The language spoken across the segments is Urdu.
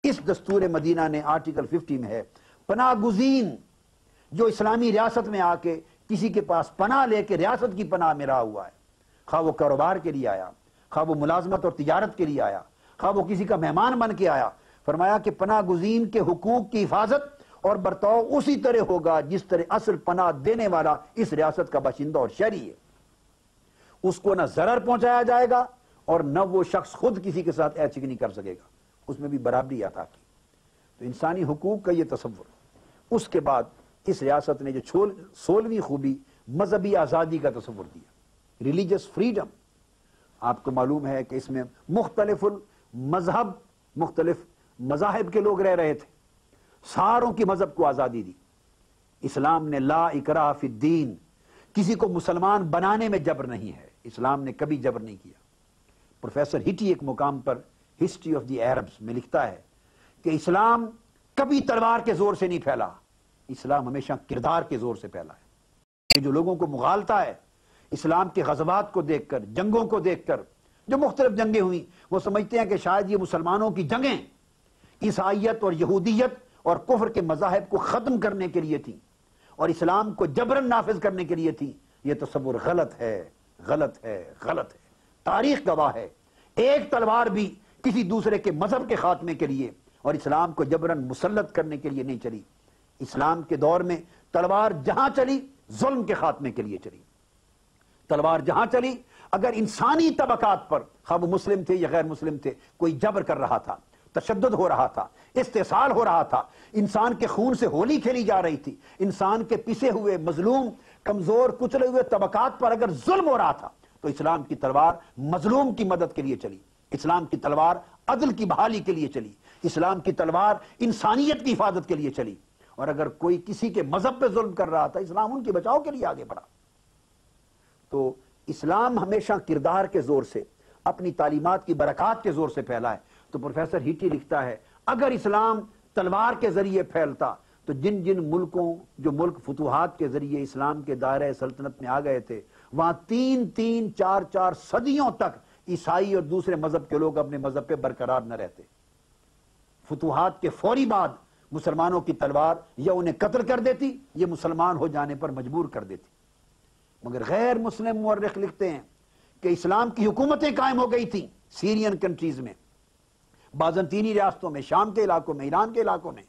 اس دستور مدینہ نے آرٹیکل 50 میں ہے، پناہ گزین جو اسلامی ریاست میں آ کے کسی کے پاس پناہ لے کے ریاست کی پناہ میں رہا ہوا ہے، خواہ وہ کاروبار کے لیے آیا، خواہ وہ ملازمت اور تجارت کے لیے آیا، خواہ وہ کسی کا مہمان بن کے آیا، فرمایا کہ پناہ گزین کے حقوق کی حفاظت اور برتاؤ اسی طرح ہوگا جس طرح اصل پناہ دینے والا اس ریاست کا باشندہ اور شہری ہے۔ اس کو نہ ضرر پہنچایا جائے گا اور نہ وہ شخص خود کسی کے ساتھ ایچ نہیں کر سکے گا، اس میں بھی برابری عطا کی۔ تو انسانی حقوق کا یہ تصور۔ اس کے بعد اس ریاست نے جو 16ویں خوبی مذہبی آزادی کا تصور دیا، ریلیجس فریڈم۔ آپ کو معلوم ہے کہ اس میں مختلف مذہب، مختلف مذاہب کے لوگ رہ رہے تھے، ساروں کی مذہب کو آزادی دی۔ اسلام نے لا اکراہ فی الدین، کسی کو مسلمان بنانے میں جبر نہیں ہے، اسلام نے کبھی جبر نہیں کیا۔ پروفیسر ہٹی ایک مقام پر ہسٹری آف دی عربز میں لکھتا ہے کہ اسلام کبھی تلوار کے زور سے نہیں پھیلا، اسلام ہمیشہ کردار کے زور سے پھیلا ہے۔ یہ جو لوگوں کو مغالتا ہے اسلام کے غزوات کو دیکھ کر، جنگوں کو دیکھ کر، جو مختلف جنگیں ہوئیں، وہ سمجھتے ہیں کہ شاید یہ مسلمانوں کی جنگیں عیسائیت اور یہودیت اور کفر کے مذاہب کو ختم کرنے کے لیے تھی اور اسلام کو جبرن نافذ کرنے کے لیے تھی۔ یہ تصور غلط ہے، غلط ہے، غلط ہے۔ تاریخ گواہ ہے ایک تلوار بھی کسی دوسرے کے مذہب کے خاتمے کے لیے اور اسلام کو جبرن مسلط کرنے کے لیے نہیں چلی۔ اسلام کے دور میں تلوار جہاں چلی ظلم کے خاتمے کے لیے چلی، تلوار جہاں چلی اگر انسانی طبقات پر، خواہ وہ مسلم تھے یا غیر مسلم تھے، کوئی جبر کر رہا تھا، تشدد ہو رہا تھا، استحصال ہو رہا تھا، انسان کے خون سے ہولی کھیلی جا رہی تھی، انسان کے پسے ہوئے مظلوم کمزور کچلے ہوئے طبقات پر اگر ظلم ہو رہا تھا تو اسلام کی تلوار مظلوم کی مدد کے لیے چلی، اسلام کی تلوار عدل کی بحالی کے لیے چلی، اسلام کی تلوار انسانیت کی حفاظت کے لیے چلی۔ اور اگر کوئی کسی کے مذہب پہ ظلم کر رہا تھا، اسلام ان کے بچاؤ کے لیے آگے بڑھا۔ تو اسلام ہمیشہ کردار کے زور سے، اپنی تعلیمات کی برکات کے زور سے پھیلا ہے۔ تو پروفیسر ہیٹی لکھتا ہے اگر اسلام تلوار کے ذریعے پھیلتا تو جن جن ملکوں، جو ملک فتوحات کے ذریعے اسلام کے دائرہ سلطنت میں آ گئے تھے، وہاں 3 صدیوں تک عیسائی اور دوسرے مذہب کے لوگ اپنے مذہب پہ برقرار نہ رہتے۔ فتوحات کے فوری بعد مسلمانوں کی تلوار یا انہیں قتل کر دیتی یا مسلمان ہو جانے پر مجبور کر دیتی۔ مگر غیر مسلم مورخ لکھتے ہیں کہ اسلام کی حکومتیں قائم ہو گئی تھیں سیرین کنٹریز میں، بازنطینی ریاستوں میں، شام کے علاقوں میں، ایران کے علاقوں میں،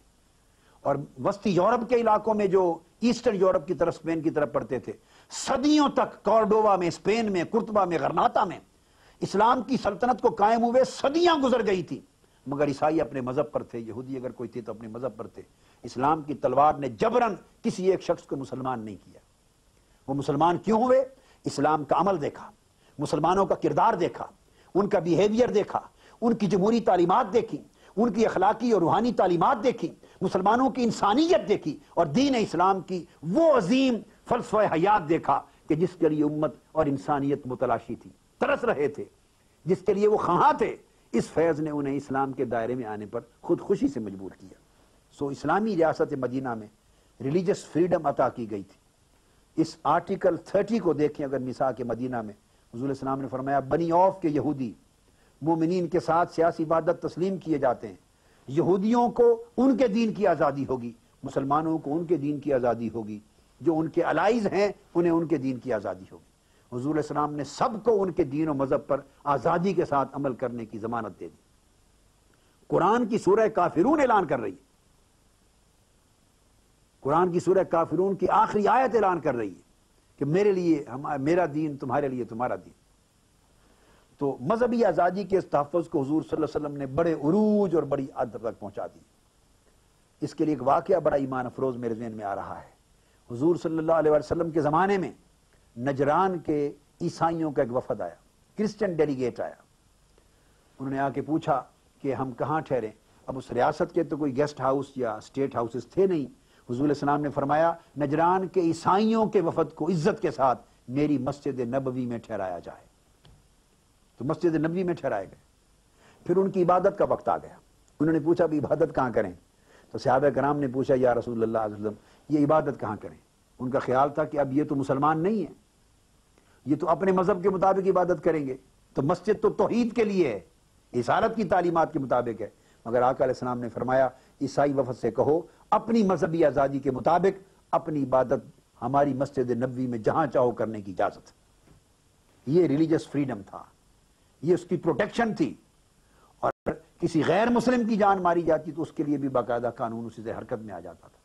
اور وسطی یورپ کے علاقوں میں جو ایسٹرن یورپ کی طرف، اسپین کی طرف پڑتے تھے۔ صدیوں تک کورڈووا میں، اسپین میں، قرطبہ میں، غرناطہ میں اسلام کی سلطنت کو قائم ہوئے صدیاں گزر گئی تھی، مگر عیسائی اپنے مذہب پر تھے، یہودی اگر کوئی تھے تو اپنے مذہب پر تھے۔ اسلام کی تلوار نے جبرن کسی ایک شخص کو مسلمان نہیں کیا۔ وہ مسلمان کیوں ہوئے؟ اسلام کا عمل دیکھا، مسلمانوں کا کردار دیکھا، ان کا بیہیویئر دیکھا، ان کی جمہوری تعلیمات دیکھی، ان کی اخلاقی اور روحانی تعلیمات دیکھی، مسلمانوں کی انسانیت دیکھی اور دین اسلام کی وہ عظیم فلسفہ حیات دیکھا کہ جس کے لیے امت اور انسانیت متلاشی تھی، ترس رہے تھے، جس کے لیے وہ خواہاں تھے۔ اس فیض نے انہیں اسلام کے دائرے میں آنے پر خود خوشی سے مجبور کیا۔ سو اسلامی ریاست مدینہ میں ریلیجس فریڈم عطا کی گئی تھی۔ اس آرٹیکل 30 کو دیکھیں اگر میثاق مدینہ میں، حضور علیہ السلام نے فرمایا بنی عوف کے یہودی مومنین کے ساتھ سیاسی وحدت تسلیم کیے جاتے ہیں، یہودیوں کو ان کے دین کی آزادی ہوگی، مسلمانوں کو ان کے دین کی آزادی ہوگی، جو ان کے الائز ہیں انہیں ان کے دین کی آزادی ہوگی۔ حضور علیہ السلام نے سب کو ان کے دین و مذہب پر آزادی کے ساتھ عمل کرنے کی ضمانت دے دی۔ قرآن کی سورہ کافرون اعلان کر رہی ہے، قرآن کی سورہ کافرون کی آخری آیت اعلان کر رہی ہے کہ میرے لیے میرا دین، تمہارے لیے تمہارا دین۔ تو مذہبی آزادی کے اس تحفظ کو حضور صلی اللہ علیہ وسلم نے بڑے عروج اور بڑی حد تک پہنچا دی۔ اس کے لیے ایک واقعہ بڑا ایمان افروز میرے ذہن میں آ رہا ہے۔ حضور صلی اللہ علیہ وسلم کے زمانے میں نجران کے عیسائیوں کا ایک وفد آیا، کرسچن ڈیلیگیٹ آیا۔ انہوں نے آ کے پوچھا کہ ہم کہاں ٹھہریں؟ اب اس ریاست کے تو کوئی گیسٹ ہاؤس یا اسٹیٹ ہاؤسز تھے نہیں۔ حضور علیہ السلام نے فرمایا نجران کے عیسائیوں کے وفد کو عزت کے ساتھ میری مسجد نبوی میں ٹھہرایا جائے۔ تو مسجد نبوی میں ٹھہرائے گئے۔ پھر ان کی عبادت کا وقت آ گیا۔ انہوں نے پوچھا بھی عبادت کہاں کریں؟ تو صحابہ کرام نے پوچھا یا رسول اللہ علیہ وسلم یہ عبادت کہاں کریں؟ ان کا خیال تھا کہ اب یہ تو مسلمان نہیں ہیں، یہ تو اپنے مذہب کے مطابق عبادت کریں گے، تو مسجد تو توحید کے لیے ہے، رسالت کی تعلیمات کے مطابق ہے۔ مگر آقا علیہ السلام نے فرمایا عیسائی وفد سے کہو اپنی مذہبی آزادی کے مطابق اپنی عبادت ہماری مسجد نبوی میں جہاں چاہو کرنے کی اجازت. یہ ریلیجس فریڈم تھا, یہ اس کی پروٹیکشن تھی. اور کسی غیر مسلم کی جان ماری جاتی تو اس کے لیے بھی باقاعدہ قانون اسی سے حرکت میں آ جاتا تھا.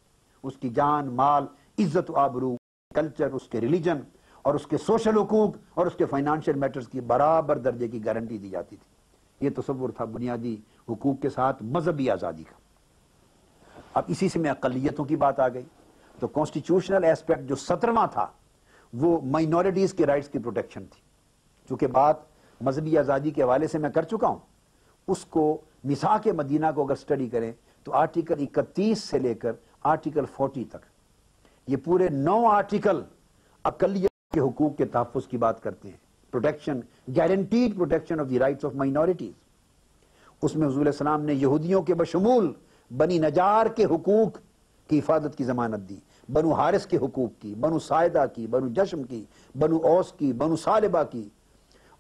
اس کی جان, مال, عزت و آبرو, کلچر, اس کے ریلیجن اور اس کے سوشل حقوق اور اس کے فائنانشل میٹرز کی برابر درجے کی گارنٹی دی جاتی تھی. یہ تصور تھا بنیادی حقوق کے ساتھ مذہبی آزادی کا. اب اسی سے میں اقلیتوں کی بات آ گئی تو کانسٹیٹیوشنل ایسپیکٹ جو 17واں تھا وہ مائنورٹیز کے رائٹس کی پروٹیکشن تھی. چونکہ بات مذہبی آزادی کے حوالے سے میں کر چکا ہوں, اس کو میثاق مدینہ کو اگر سٹڈی کریں تو آرٹیکل 31 سے لے کر آرٹیکل 40 تک یہ پورے 9 آرٹیکل اقلیت کے حقوق کے تحفظ کی بات کرتے ہیں. Protection, guaranteed protection of the rights of minorities. اس میں حضور علیہ السلام نے یہودیوں کے بشمول بنی نجار کے حقوق کی حفاظت کی ضمانت دی, بنو حارث کے حقوق کی, بنو سائدہ کی, بنو جشم کی, بنو اوس کی, بنو سالبہ کی,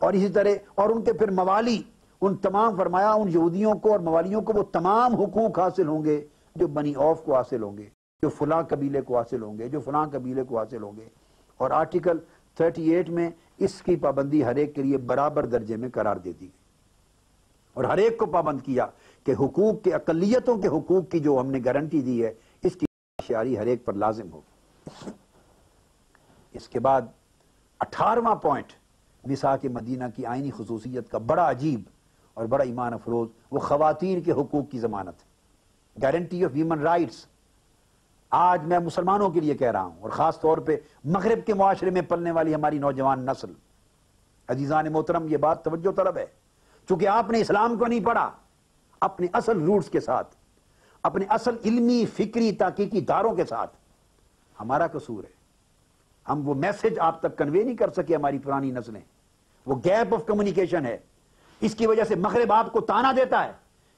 اور اسی طرح اور ان کے پھر موالی, ان تمام فرمایا ان یہودیوں کو اور موالیوں کو وہ تمام حقوق حاصل ہوں گے جو بنی اوف کو حاصل ہوں گے, جو فلاں قبیلے کو حاصل ہوں گے, جو فلاں قبیلے کو حاصل ہوں گے. اور آرٹیکل 38 میں اس کی پابندی ہر ایک کے لیے برابر درجے میں قرار دے دی گئی اور ہر ایک کو پابند کیا کہ حقوق کے, اقلیتوں کے حقوق کی جو ہم نے گارنٹی دی ہے اس کی شعاری ہر ایک پر لازم ہوگی. اس کے بعد 18واں پوائنٹ میثاق مدینہ کی آئینی خصوصیت کا بڑا عجیب اور بڑا ایمان افروز, وہ خواتین کے حقوق کی ضمانت, گارنٹی آف ہیومن رائٹس. آج میں مسلمانوں کے لیے کہہ رہا ہوں اور خاص طور پہ مغرب کے معاشرے میں پلنے والی ہماری نوجوان نسل, عزیزان محترم یہ بات توجہ طلب ہے. چونکہ آپ نے اسلام کو نہیں پڑھا اپنے اصل روٹس کے ساتھ, اپنے اصل علمی فکری تحقیقی داروں کے ساتھ, ہمارا قصور ہے. ہم وہ میسج آپ تک کنوے نہیں کر سکے, ہماری پرانی نسلیں, وہ گیپ آف کمیونیکیشن ہے. اس کی وجہ سے مغرب آپ کو تانا دیتا ہے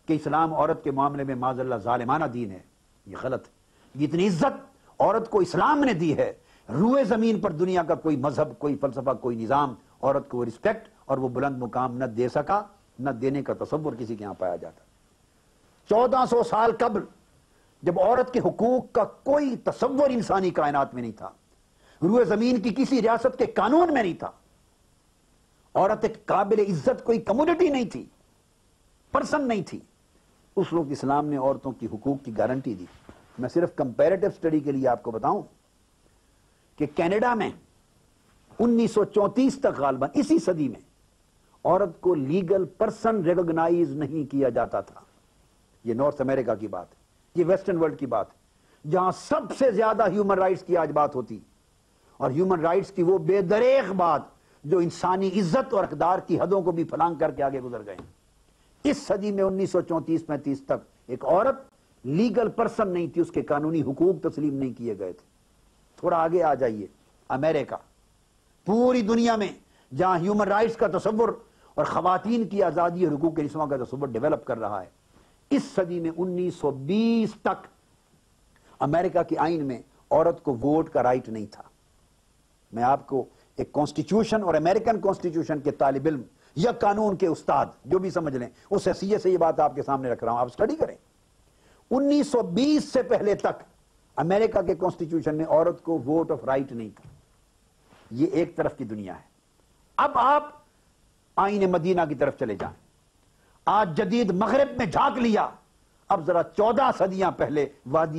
کہ اسلام عورت کے معاملے میں معاذ اللہ ظالمانہ دین ہے. یہ غلط ہے. جتنی عزت عورت کو اسلام نے دی ہے, روئے زمین پر دنیا کا کوئی مذہب, کوئی فلسفہ, کوئی نظام عورت کو رسپیکٹ اور وہ بلند مقام نہ دے سکا, نہ دینے کا تصور کسی کے ہاں پایا جاتا. 1400 سال قبل جب عورت کے حقوق کا کوئی تصور انسانی کائنات میں نہیں تھا, روئے زمین کی کسی ریاست کے قانون میں نہیں تھا, عورت ایک قابل عزت کوئی کمیونٹی نہیں تھی, پرسن نہیں تھی, اس وقت اسلام نے عورتوں کی حقوق کی گارنٹی دی. میں صرف کمپیریٹو سٹڈی کے لیے آپ کو بتاؤں کہ کینیڈا میں 1934 تک غالباً اسی صدی میں عورت کو لیگل پرسن ریکگنائز نہیں کیا جاتا تھا. یہ نارتھ امریکہ کی بات ہے, یہ ویسٹرن ورلڈ کی بات ہے, جہاں سب سے زیادہ ہیومن رائٹس کی آج بات ہوتی, اور ہیومن رائٹس کی وہ بے دریغ بات جو انسانی عزت اور اقدار کی حدوں کو بھی پھلانگ کر کے آگے گزر گئے. اس صدی میں 1934-35 تک ایک عورت لیگل پرسن نہیں تھی, اس کے قانونی حقوق تسلیم نہیں کیے گئے تھے. تھوڑا آگے آ جائیے, امریکہ, پوری دنیا میں جہاں ہیومن رائٹس کا تصور اور خواتین کی آزادی اور حقوق کے رسواں کا تصور ڈیولپ کر رہا ہے, اس صدی میں 1920 تک امریکہ کے آئین میں عورت کو ووٹ کا رائٹ نہیں تھا. میں آپ کو ایک کانسٹیٹیوشن اور امریکن کانسٹیٹیوشن کے طالب علم یا قانون کے استاد جو بھی سمجھ لیں, اس حیثیت سے یہ بات آپ کے سامنے رکھ رہا ہوں, آپ سٹڈی کریں. 1920 سے پہلے تک امریکہ کے کانسٹیٹیوشن میں عورت کو ووٹ آف رائٹ نہیں تھا. یہ ایک طرف کی دنیا ہے. اب آپ آئین مدینہ کی طرف چلے جائیں, آج جدید مغرب میں جھانک لیا, اب ذرا 14 صدیاں پہلے وادی